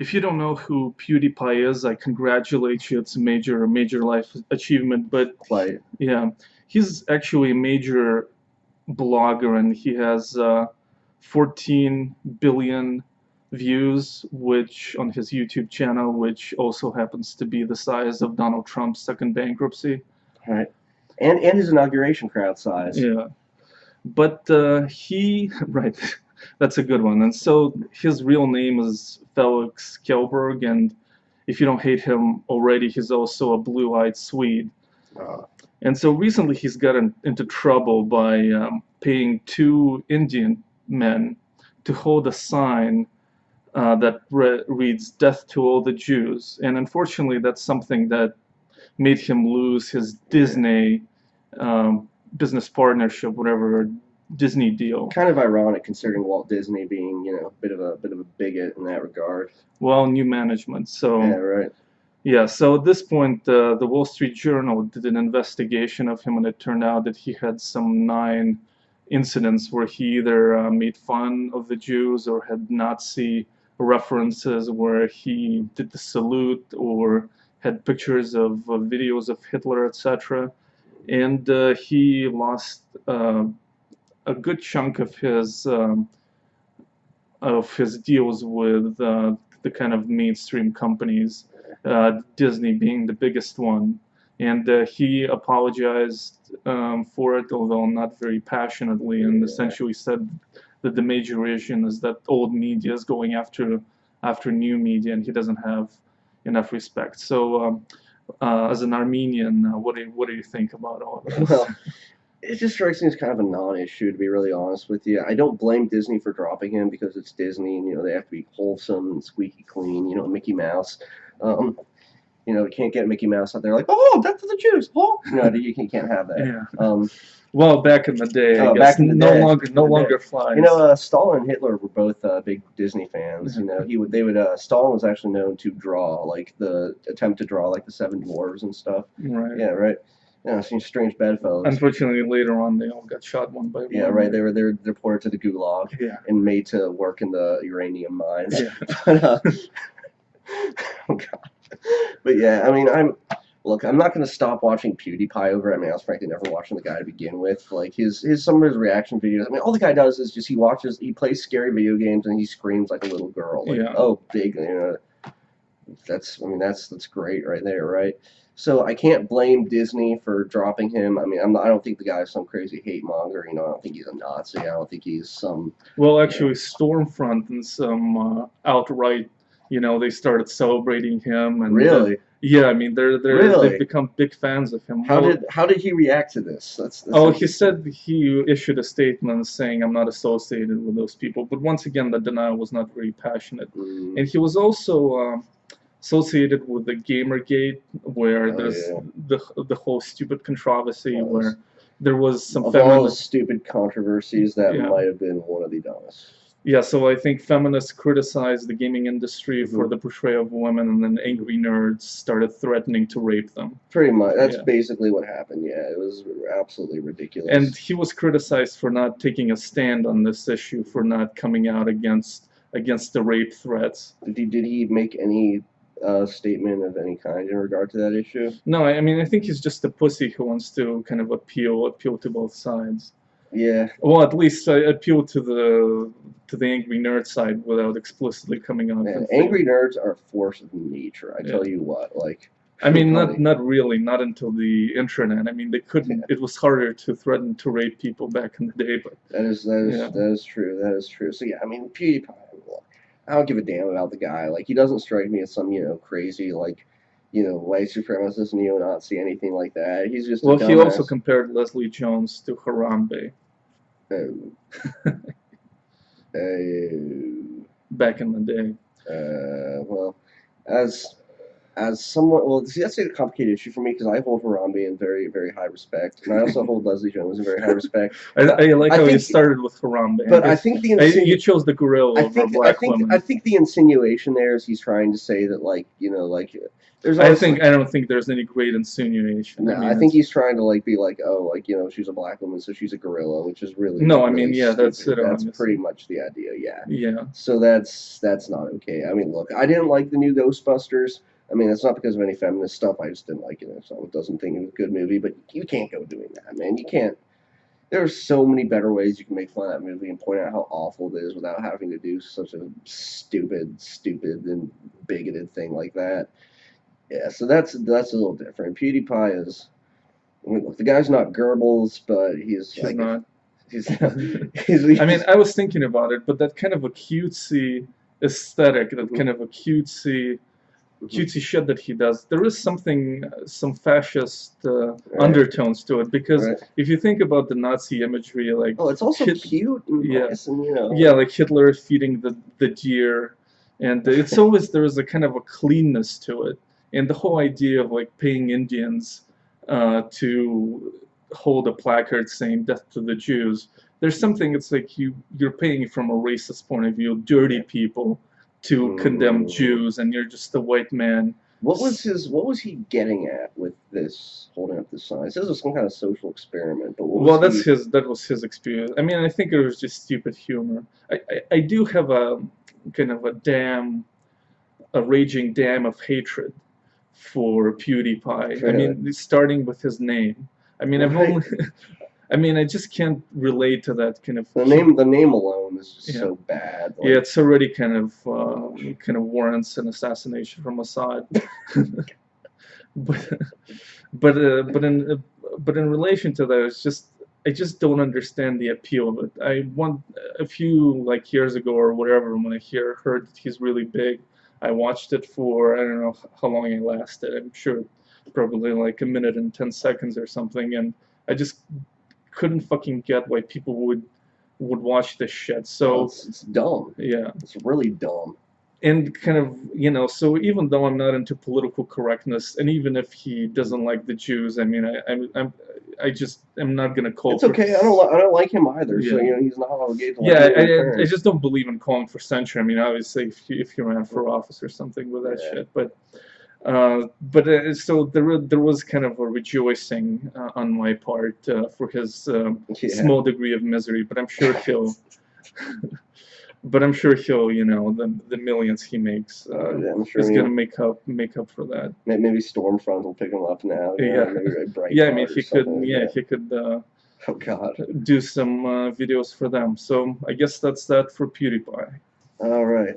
If you don't know who PewDiePie is, I congratulate you. It's a major life achievement. But Like, yeah, he's actually a major blogger, and he has 14 billion views, which on his YouTube channel, which also happens to be the size of Donald Trump's second bankruptcy. right, and his inauguration crowd size. Yeah, but he right, that's a good one. And so his real name is Felix Kjellberg, and if you don't hate him already, he's also a blue-eyed Swede. Uh, And so recently he's gotten into trouble by paying two Indian men to hold a sign that reads "Death to all the Jews." And unfortunately, that's something that made him lose his Disney business partnership, whatever Disney deal. Kind of ironic considering Walt Disney being, a bit of a bigot in that regard. Well, new management. So Yeah, right. yeah, so at this point, the Wall Street Journal did an investigation of him, and it turned out that he had some 9 incidents where he either made fun of the Jews or had Nazi references, where he did the salute or had pictures of videos of Hitler, etc. And he lost a good chunk of his deals with the kind of mainstream companies, Disney being the biggest one. And he apologized for it, although not very passionately, and essentially said that the major reason is that old media is going after new media, and he doesn't have enough respect. So, as an Armenian, what do you think about all of this? Well, it just strikes me as kind of a non-issue, to be really honest with you. I don't blame Disney for dropping him because it's Disney, and they have to be wholesome and squeaky clean. Mickey Mouse. Um, you can't get Mickey Mouse out there like, oh, death to the Jews. Oh, you can't have that. Yeah. Um, Well, back in the day, I guess back in the no day, longer flies. Stalin and Hitler were both big Disney fans. Stalin was actually known to draw the attempt to draw like the Seven Dwarves and stuff. Right. Yeah, right. Some strange bedfellows. Unfortunately, later on, they all got shot one by one. Yeah, right. They were deported to the Gulag. Yeah. And made to work in the uranium mines. Yeah. But, oh God. But yeah, I mean, I'm not going to stop watching PewDiePie over it. I mean, I was frankly never watching the guy to begin with. Like some of his reaction videos. I mean, all the guy does is just he plays scary video games and he screams like a little girl. Like, Yeah. oh, big, that's great right there, right? So I can't blame Disney for dropping him. I mean, I don't think the guy's some crazy hate monger. I don't think he's a Nazi. I don't think he's some. Well, actually, Stormfront and some outright, they started celebrating him, and Really? yeah, I mean, Really? they've become big fans of him. How did he react to this? That's Oh, he said he issued a statement saying, "I'm not associated with those people." But once again, the denial was not very passionate. Mm, And he was also associated with the Gamergate, where Oh, there's yeah. the whole stupid controversy Yes. where there was some Of all the feminist. stupid controversies, that Yeah. might have been one of the dumbest. Yeah, so I think feminists criticized the gaming industry for the portrayal of women, and then angry nerds started threatening to rape them. Pretty much. That's Yeah. basically what happened. Yeah, it was absolutely ridiculous. And he was criticized for not taking a stand on this issue, for not coming out against the rape threats. Did he make any statement of any kind in regard to that issue? No, I mean, I think he's just a pussy who wants to kind of appeal to both sides. Yeah. Well, at least appeal to the angry nerd side without explicitly coming out. Man, angry nerds are a force of nature. I tell you what. Like. I mean, not really, not until the internet. I mean, they couldn't. Yeah. It was harder to threaten to rape people back in the day, but That is true. That is true. So yeah, I mean, PewDiePie. I don't give a damn about the guy. Like, he doesn't strike me as some crazy white supremacist, neo-Nazi, anything like that. He's just well, a he also dumbass. compared Leslie Jones to Harambe Oh. Oh. back in the day. Well, as as someone, well, see, that's a complicated issue for me because I hold Harambe in very, very high respect, and I also hold Leslie Jones in very high respect. I like I how you think, started with Harambe. but I think the You chose the gorilla over black women. I think the insinuation there is he's trying to say that, like, you know, like, there's I also, don't think there's any great insinuation. no, I mean, I think he's trying to like be like, oh, like, you know, she's a black woman, so she's a gorilla, which is really, no. I really mean, yeah, that's stupid. it. That's Honestly. pretty much the idea, yeah. Yeah. So that's not okay. I mean, look, I didn't like the new Ghostbusters. I mean, it's not because of any feminist stuff. I just didn't like it. So it doesn't think it was a good movie. But you can't go doing that, man. You can't. There are so many better ways you can make fun of that movie and point out how awful it is without having to do such a stupid and bigoted thing like that. Yeah, so that's a little different. PewDiePie is. I mean, look, the guy's not Goebbels, but he's like not. He's, I mean, I was thinking about it, but that kind of a cutesy aesthetic, that kind of a cutesy shit that he does, there is something, some fascist undertones to it, because if you think about the Nazi imagery, like, oh, it's also cute and nice, and you know, yeah, like Hitler feeding the deer, and it's always, there is a kind of a cleanness to it, and the whole idea of like paying Indians to hold a placard saying "Death to the Jews." There's something, it's like you're paying from a racist point of view, dirty people, to condemn Jews, and you're just a white man. What was he getting at with this, holding up this sign? It says it was some kind of social experiment, but that was his experience. I mean, I think it was just stupid humor. I do have a kind of a raging dam of hatred for PewDiePie. I mean, starting with his name. I mean, I mean, I just can't relate to that kind of. The name alone is just so bad. Like, yeah, it's already kind of warrants an assassination from Assad. but in relation to that, it's just, I just don't understand the appeal of it. A few like years ago or whatever, when I heard that he's really big, I watched it for, I don't know how long it lasted. I'm sure probably like a minute and 10 seconds or something, and I just couldn't fucking get why people would watch this shit. So it's dumb. Yeah, it's really dumb. And kind of, you know, so even though I'm not into political correctness, and even if he doesn't like the Jews, I mean, I just am not gonna call. It's okay. I don't like him either. Yeah. So you know, he's not obligated to. Yeah, I just don't believe in calling for censure. I mean, obviously, if you ran for office or something with that shit, but so there was kind of a rejoicing on my part for his small degree of misery, but I'm sure he'll. But I'm sure he'll, you know, the millions he makes I'm sure is gonna make up for that. Maybe Stormfront will pick him up now. Yeah, yeah. I mean, he could. Yeah, he could. Oh God. Do some videos for them. So I guess that's that for PewDiePie. All right.